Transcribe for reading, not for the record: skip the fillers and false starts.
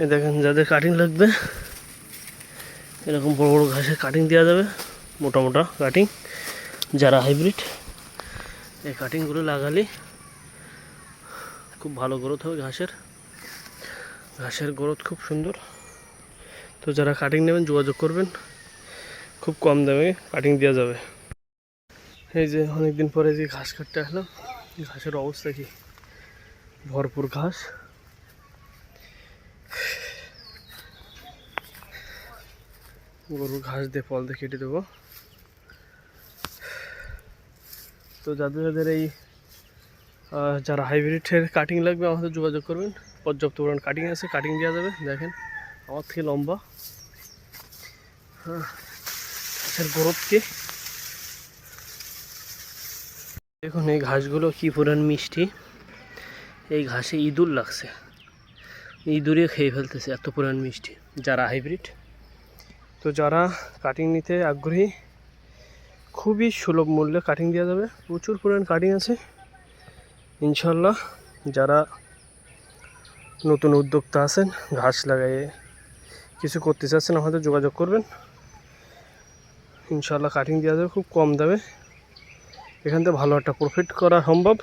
এই দেখেন, যাদের কাটিং লাগবে এরকম বড় বড় ঘাসের কাটিং দেওয়া যাবে, মোটা মোটা কাটিং। যারা হাইব্রিড এই কাটিংগুলো লাগালে খুব ভালো গ্রোথ হবে ঘাসের গ্রোথ খুব সুন্দর। তো যারা কাটিং নেবেন যোগাযোগ করবেন, খুব কম দামে কাটিং দেওয়া যাবে। এই যে অনেকদিন পরে যে ঘাস কাটতে আসলাম, ঘাসের অবস্থা কি, ভরপুর ঘাস। গরুর ঘাস দিয়ে ফল দিয়ে কেটে দেবো। তো যাদের এই যারা হাইব্রিডের কাটিং লাগবে আমাদের যোগাযোগ করবেন, পর্যাপ্ত পরিমাণ কাটিং আছে, কাটিং দেওয়া যাবে। দেখেন আমার থেকে লম্বা, হ্যাঁ, ঘাসের গ্রোথ কি দেখুন। এই ঘাসগুলো কি পরিমাণ মিষ্টি, এই ঘাসে ইঁদুর লাগছে, ইঁদুরে খেয়ে ফেলতেছে, এত পরিমাণ মিষ্টি যারা হাইব্রিড। তো যারা কাটিং নিতে আগ্রহী, খুবই সুলভ মূল্যে কাটিং দেওয়া যাবে, প্রচুর পরিমাণ কাটিং আছে ইনশাল্লাহ। যারা নতুন উদ্যোক্তা আছেন, ঘাস লাগাইয়ে কিছু করতে চাচ্ছেন, আমাদের যোগাযোগ করবেন, ইনশাল্লাহ কাটিং দেওয়া যাবে খুব কম দামে। এখান থেকে ভালো একটা প্রফিট করা সম্ভব।